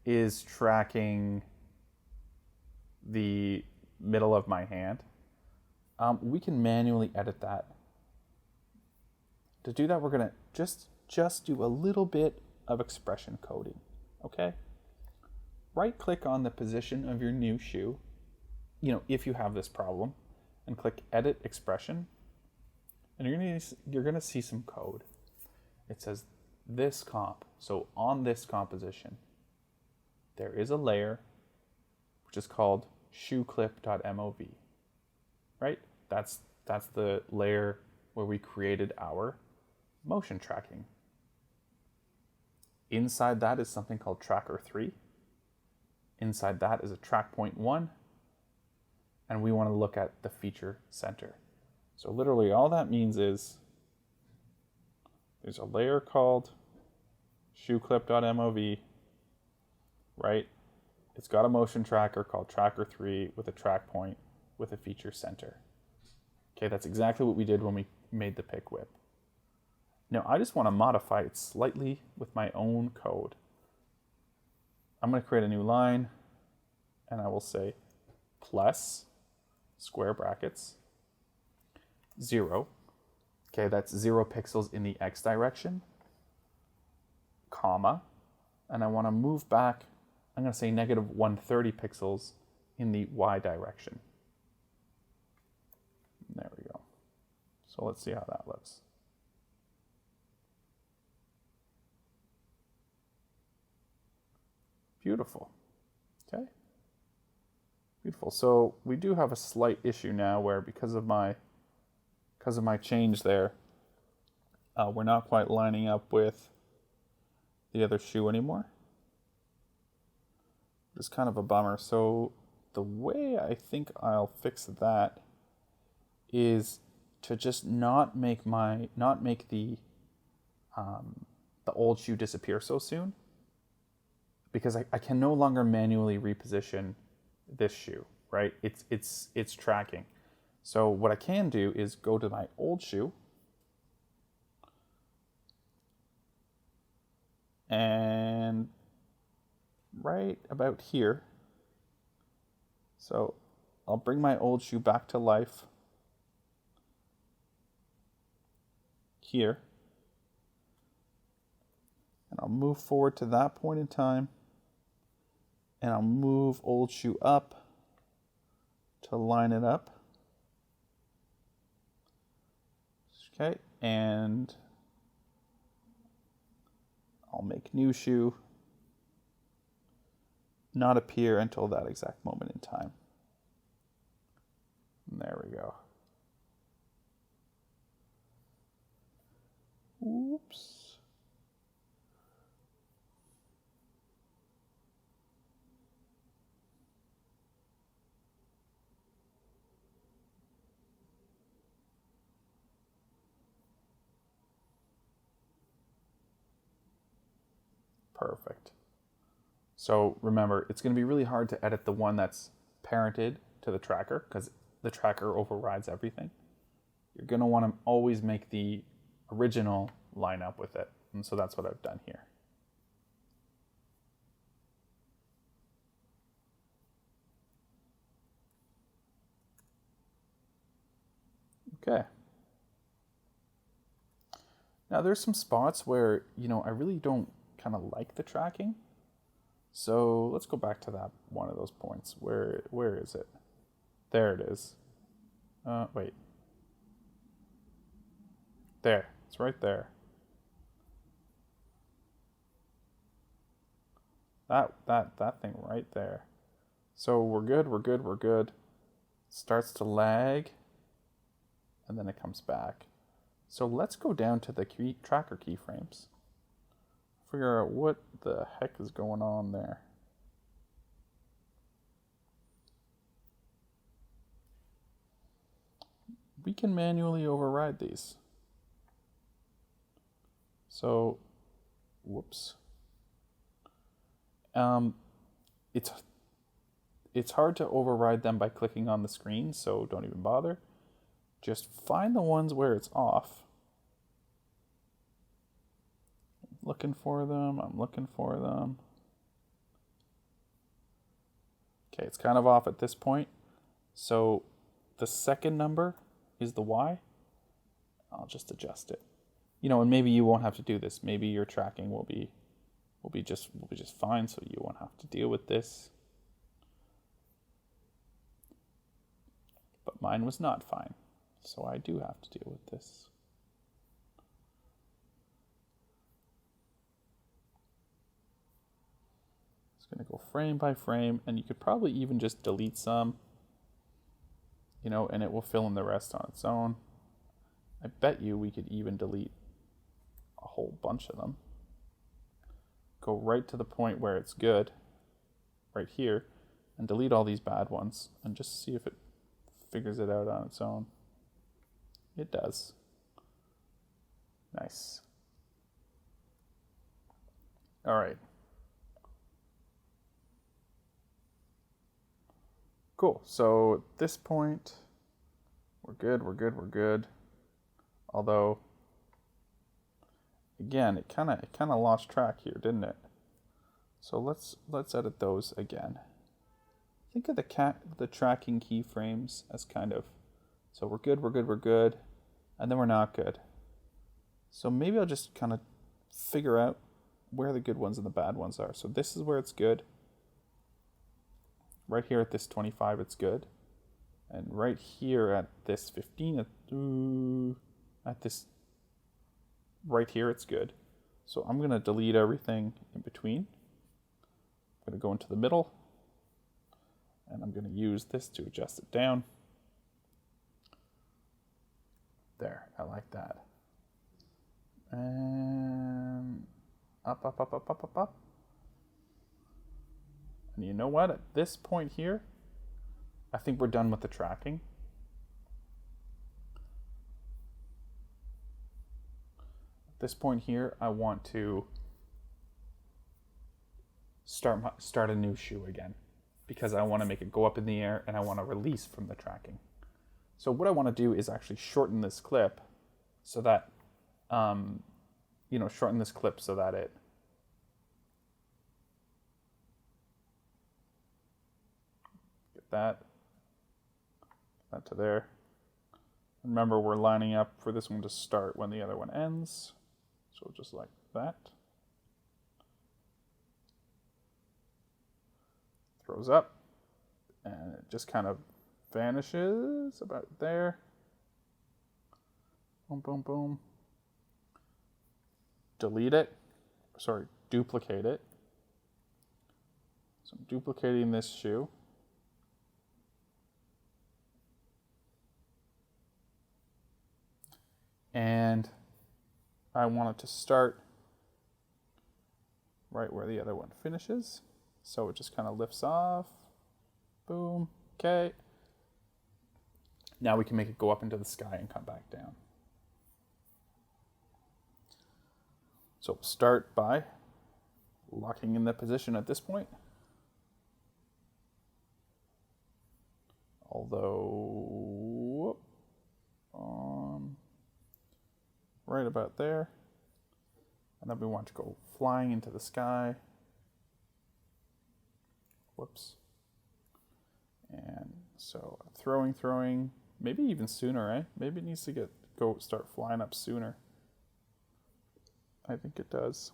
is tracking the middle of my hand. We can manually edit that. To do that, we're gonna just do a little bit of expression coding, okay? Right click on the position of your new shoe, if you have this problem, and click Edit Expression, and you're gonna see some code. It says this comp. So on this composition, there is a layer which is called shoeclip.mov, right? That's the layer where we created our motion tracking. Inside that is something called tracker 3. Inside that is a track point 1, and we want to look at the feature center. So literally all that means is there's a layer called shoeclip.mov, right? It's got a motion tracker called tracker 3 with a track point with a feature center. Okay, that's exactly what we did when we made the pick whip. Now I just want to modify it slightly with my own code. I'm going to create a new line, and I will say plus square brackets 0. Okay, that's 0 pixels in the X direction, comma, and I want to move back, I'm going to say negative 130 pixels in the Y direction. There we go. So let's see how that looks. Beautiful. Okay. Beautiful. So we do have a slight issue now where because of my change there, we're not quite lining up with the other shoe anymore. It's kind of a bummer. So the way I think I'll fix that is to just not make the old shoe disappear so soon, because I can no longer manually reposition this shoe, right? It's tracking. So what I can do is go to my old shoe and right about here. So I'll bring my old shoe back to life here, and I'll move forward to that point in time, and I'll move old shoe up to line it up. Okay, and I'll make new shoe not appear until that exact moment in time. And there we go. Oops. Perfect. So remember, it's going to be really hard to edit the one that's parented to the tracker because the tracker overrides everything. You're going to want to always make the original line up with it. And so that's what I've done here. Okay. Now there's some spots where, I really don't kind of like the tracking. So let's go back to that one of those points. Where is it? There it is. Wait. There. It's right there. That thing right there. So we're good. Starts to lag, and then it comes back. So let's go down to the tracker keyframes. Figure out what the heck is going on there. We can manually override these. So, whoops. It's hard to override them by clicking on the screen, so don't even bother. Just find the ones where it's off. I'm looking for them. Okay, it's kind of off at this point. So the second number is the Y. I'll just adjust it. And maybe you won't have to do this. Maybe your tracking will be just fine, so you won't have to deal with this. But mine was not fine, so I do have to deal with this. It's going to go frame by frame, and you could probably even just delete some, and it will fill in the rest on its own. I bet you we could even delete a whole bunch of them. Go right to the point where it's good, right here, and delete all these bad ones, and just see if it figures it out on its own. It does. Nice. All right. Cool. So at this point, we're good. Although, again, it kind of lost track here, didn't it? So let's edit those again. Think of the tracking keyframes as kind of, so we're good, and then we're not good. So maybe I'll just kind of figure out where the good ones and the bad ones are. So this is where it's good. Right here at this 25, it's good. And right here at this 15, at this, right here, it's good. So I'm going to delete everything in between. I'm going to go into the middle. And I'm going to use this to adjust it down. There, I like that. And up. And you know what? At this point here, I think we're done with the tracking. At this point here, I want to start a new shoe again, because I want to make it go up in the air and I want to release from the tracking. So what I want to do is actually shorten this clip so that, it get that to there. Remember, we're lining up for this one to start when the other one ends. So just like that. Throws up, and it just kind of vanishes about there. Boom. Delete it. Sorry, duplicate it. So I'm duplicating this shoe. And I want it to start right where the other one finishes. So it just kind of lifts off. Boom. Okay. Now we can make it go up into the sky and come back down. So start by locking in the position at this point. Although, right about there. And then we want to go flying into the sky. Whoops. And so throwing, maybe even sooner, right? Maybe it needs to start flying up sooner. I think it does.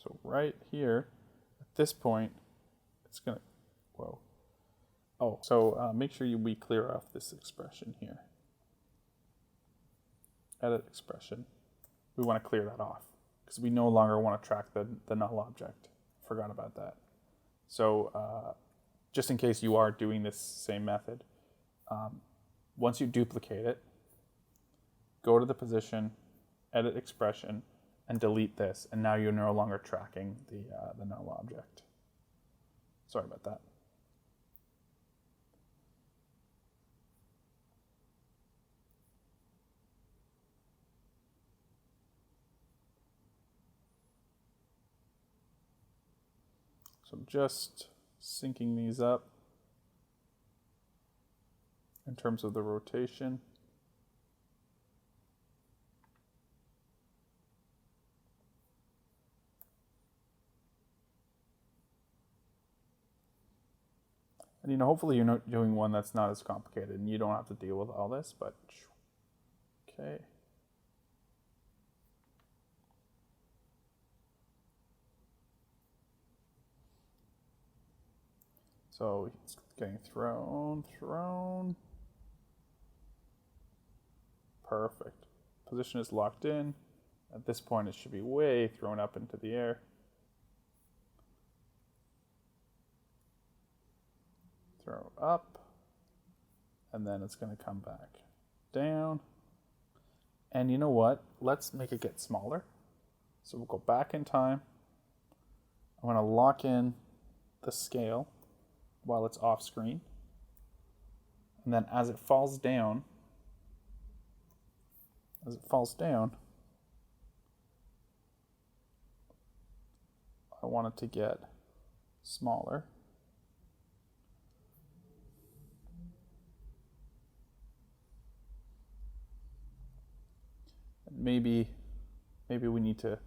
So right here, at this point, it's gonna, whoa. Oh, so make sure we clear off this expression here. Edit expression. We want to clear that off because we no longer want to track the null object. Forgot about that. So just in case you are doing this same method, once you duplicate it, go to the position, edit expression, and delete this. And now you're no longer tracking the null object. Sorry about that. So I'm just syncing these up in terms of the rotation. And hopefully you're not doing one that's not as complicated and you don't have to deal with all this, but okay. So it's getting thrown. Perfect. Position is locked in. At this point, it should be way thrown up into the air. Throw up, and then it's going to come back down. And you know what? Let's make it get smaller. So we'll go back in time. I'm going to lock in the scale while it's off screen. And then as it falls down, I want it to get smaller. Maybe we need to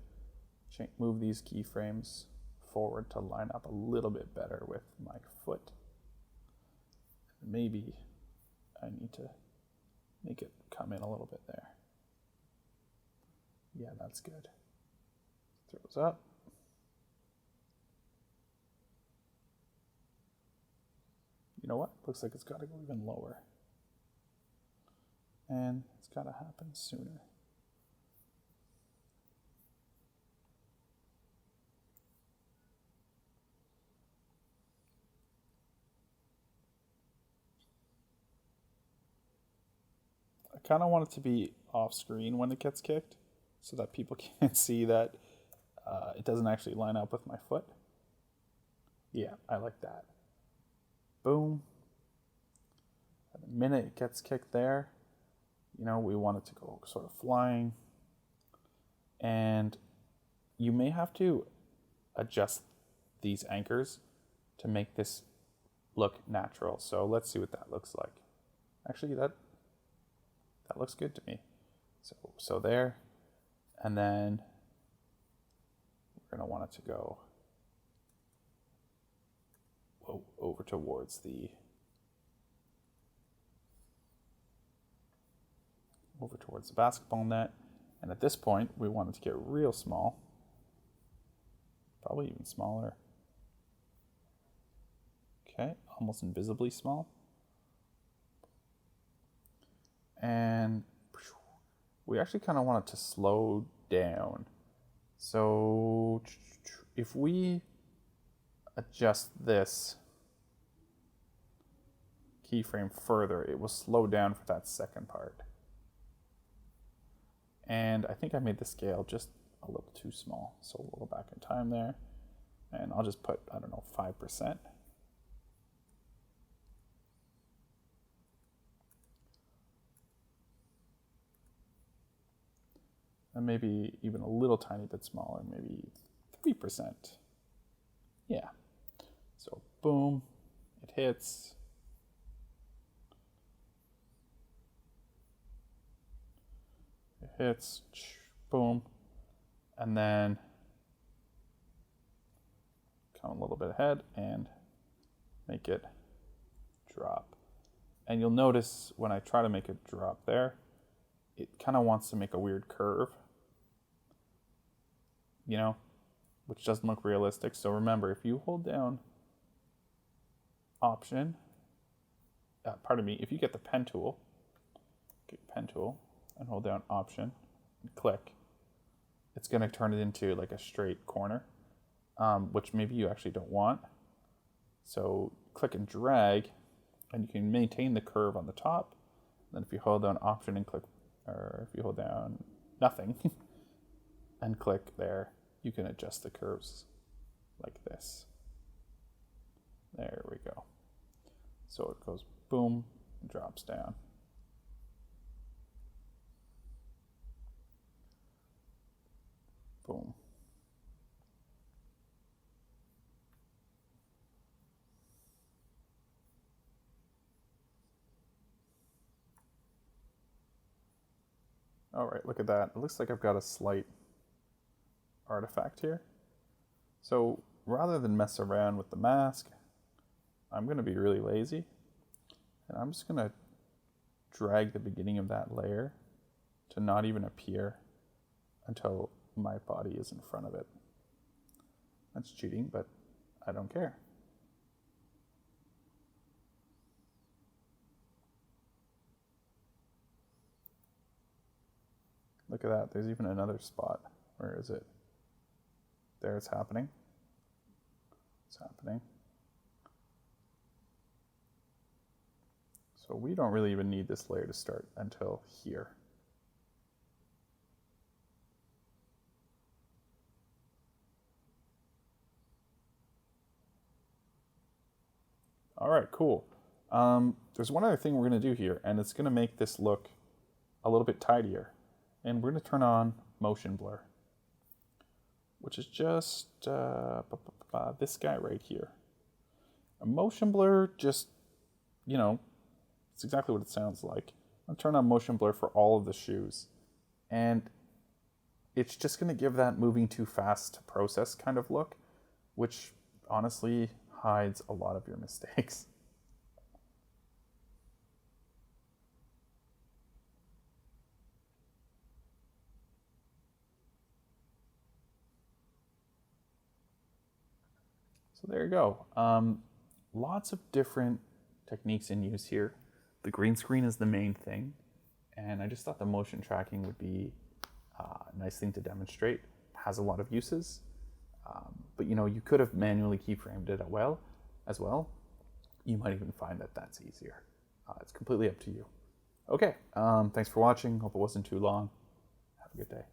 move these keyframes forward to line up a little bit better with my foot. Maybe I need to make it come in a little bit there. Yeah, that's good. Throws up. You know what? Looks like it's got to go even lower. And it's got to happen sooner. I kind of want it to be off screen when it gets kicked so that people can't see that it doesn't actually line up with my foot. Yeah, I like that. Boom. And the minute it gets kicked there, we want it to go sort of flying. And you may have to adjust these anchors to make this look natural. So let's see what that looks like. Actually, that looks good to me. So there, and then we're going to want it to go over towards the basketball net. And at this point, we want it to get real small, probably even smaller. Okay, almost invisibly small. And we actually kind of want it to slow down. So if we adjust this keyframe further, it will slow down for that second part. And I think I made the scale just a little too small. So we'll go back in time there. And I'll just put, 5%. And maybe even a little tiny bit smaller, maybe 3%. Yeah. So boom, it hits. It hits, boom, and then come a little bit ahead and make it drop. And you'll notice when I try to make it drop there, it kind of wants to make a weird curve, which doesn't look realistic. So remember, if you hold down Option, if you get the pen tool, and hold down Option and click, it's going to turn it into like a straight corner, which maybe you actually don't want. So click and drag, and you can maintain the curve on the top. Then if you hold down Option and click, or if you hold down nothing and click there, you can adjust the curves like this. There we go. So it goes boom and drops down. Boom. All right, look at that. It looks like I've got a slight artifact here. So rather than mess around with the mask, I'm going to be really lazy. And I'm just going to drag the beginning of that layer to not even appear until my body is in front of it. That's cheating, but I don't care. Look at that. There's even another spot. Where is it? There, it's happening. It's happening. So we don't really even need this layer to start until here. All right, cool. There's one other thing we're going to do here, and it's going to make this look a little bit tidier. And we're going to turn on motion blur, which is just this guy right here. A motion blur just, it's exactly what it sounds like. I'm going to turn on motion blur for all of the shoes. And it's just going to give that moving too fast to process kind of look, which honestly hides a lot of your mistakes. So there you go. Lots of different techniques in use here. The green screen is the main thing, and I just thought the motion tracking would be a nice thing to demonstrate. It has a lot of uses, but you could have manually keyframed it as well. You might even find that that's easier. It's completely up to you. Okay, thanks for watching. Hope it wasn't too long. Have a good day.